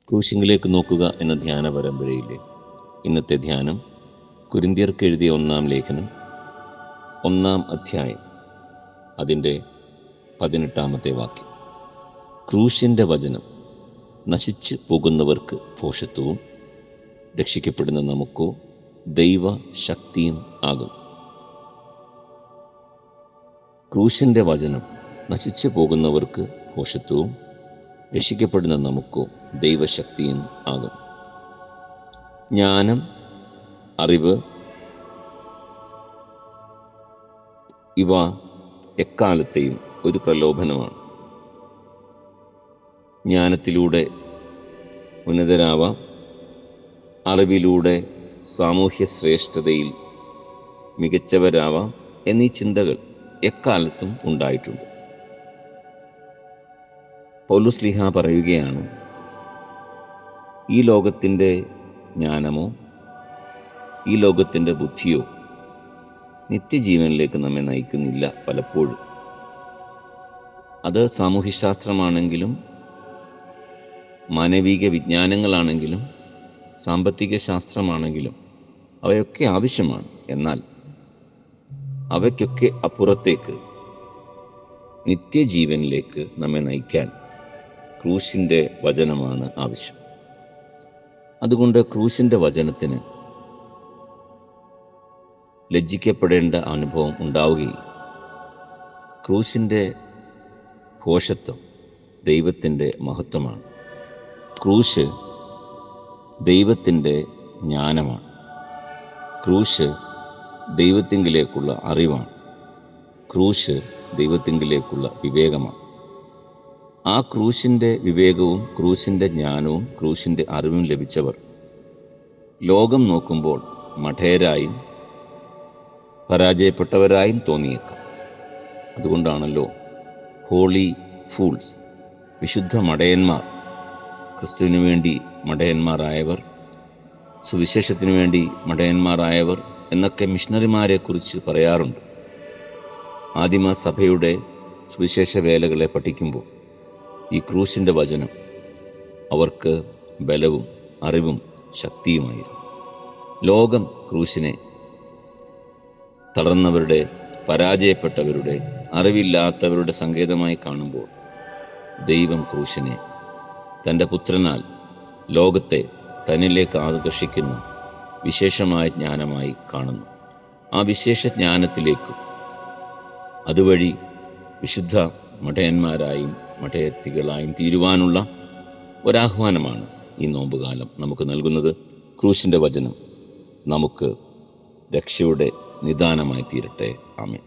ക്രൂശിങ്കിലേക്ക് നോക്കുക എന്ന ധ്യാന പരമ്പരയിലെ ഇന്നത്തെ ധ്യാനം കൊരിന്ത്യർക്ക് എഴുതിയ 1-ാം ലേഖനം 1-ാം അധ്യായം അതിൻ്റെ 18-ാമത്തെ വാക്യം. ക്രൂശിൻ്റെ വചനം നശിച്ചു പോകുന്നവർക്ക് ഭോഷത്വവും രക്ഷിക്കപ്പെടുന്ന നമുക്കോ ദൈവശക്തിയും ആകും. ക്രൂശിൻ്റെ വചനം നശിച്ചു പോകുന്നവർക്ക് ഭോഷത്വവും രക്ഷിക്കപ്പെടുന്ന നമുക്കോ ദൈവശക്തിയും ആകും. ജ്ഞാനം, അറിവ് ഇവ എക്കാലത്തെയും ഒരു പ്രലോഭനമാണ്. ജ്ഞാനത്തിലൂടെ ഉന്നതരാവാം, അറിവിലൂടെ സാമൂഹ്യ ശ്രേഷ്ഠതയിൽ മികച്ചവരാവാം എന്നീ ചിന്തകൾ എക്കാലത്തും ഉണ്ടായിട്ടുണ്ട്. പൗലോസ് ശ്ലീഹാ പറയുകയാണ്, ഈ ലോകത്തിൻ്റെ ജ്ഞാനമോ ഈ ലോകത്തിൻ്റെ ബുദ്ധിയോ നിത്യജീവനിലേക്ക് നമ്മെ നയിക്കുന്നില്ല. പലപ്പോഴും അത് സാമൂഹ്യശാസ്ത്രമാണെങ്കിലും മാനവിക വിജ്ഞാനങ്ങളാണെങ്കിലും സാമ്പത്തിക ശാസ്ത്രമാണെങ്കിലും അവയൊക്കെ ആവശ്യമാണ്. എന്നാൽ അവയ്ക്കൊക്കെ അപ്പുറത്തേക്ക് നിത്യജീവനിലേക്ക് നമ്മെ നയിക്കാൻ ക്രൂശിൻ്റെ വചനമാണ് ആവശ്യം. അതുകൊണ്ട് ക്രൂശിൻ്റെ വചനത്തിന് ലജ്ജിക്കപ്പെടേണ്ട അനുഭവം ഉണ്ടാവുകയില്ല. ക്രൂശിൻ്റെ ഭോഷത്വം ദൈവത്തിൻ്റെ മഹത്വമാണ്. ക്രൂശ് ദൈവത്തിൻ്റെ ജ്ഞാനമാണ്. ക്രൂശ് ദൈവത്തിങ്കിലേക്കുള്ള അറിവാണ്. ക്രൂശ് ദൈവത്തിങ്കിലേക്കുള്ള വിവേകമാണ്. ആ ക്രൂശിൻ്റെ വിവേകവും ക്രൂശിൻ്റെ ജ്ഞാനവും ക്രൂശിൻ്റെ അറിവും ലഭിച്ചവർ ലോകം നോക്കുമ്പോൾ മഠേരായും പരാജയപ്പെട്ടവരായും തോന്നിയേക്കാം. അതുകൊണ്ടാണല്ലോ ഹോളി ഫൂൾസ്, വിശുദ്ധ മടയന്മാർ, ക്രിസ്തുവിനു വേണ്ടി മടയന്മാരായവർ, സുവിശേഷത്തിനു വേണ്ടി മടയന്മാരായവർ എന്നൊക്കെ മിഷണറിമാരെക്കുറിച്ച് പറയാറുണ്ട്. ആദിമ സഭയുടെ സുവിശേഷ വേലകളെ പഠിക്കുമ്പോൾ ഈ ക്രൂശിൻ്റെ വചനം അവർക്ക് ബലവും അറിവും ശക്തിയുമായിരുന്നു. ലോകം ക്രൂശിനെ തളർന്നവരുടെ, പരാജയപ്പെട്ടവരുടെ, അറിവില്ലാത്തവരുടെ സങ്കേതമായി കാണുമ്പോൾ ദൈവം ക്രൂശിനെ തൻ്റെ പുത്രനാൽ ലോകത്തെ തന്നിലേക്ക് ആകർഷിക്കുന്ന വിശേഷമായ ജ്ഞാനമായി കാണുന്നു. ആ വിശേഷ ജ്ഞാനത്തിലേക്കും അതുവഴി വിശുദ്ധ മഠയന്മാരായും മഠയത്തികളായും തീരുവാനുള്ള ഒരാഹ്വാനമാണ് ഈ നോമ്പുകാലം നമുക്ക് നൽകുന്നത്. ക്രൂശിൻ്റെ വചനം നമുക്ക് രക്ഷയുടെ നിദാനമായി തീരട്ടെ. ആമേൻ.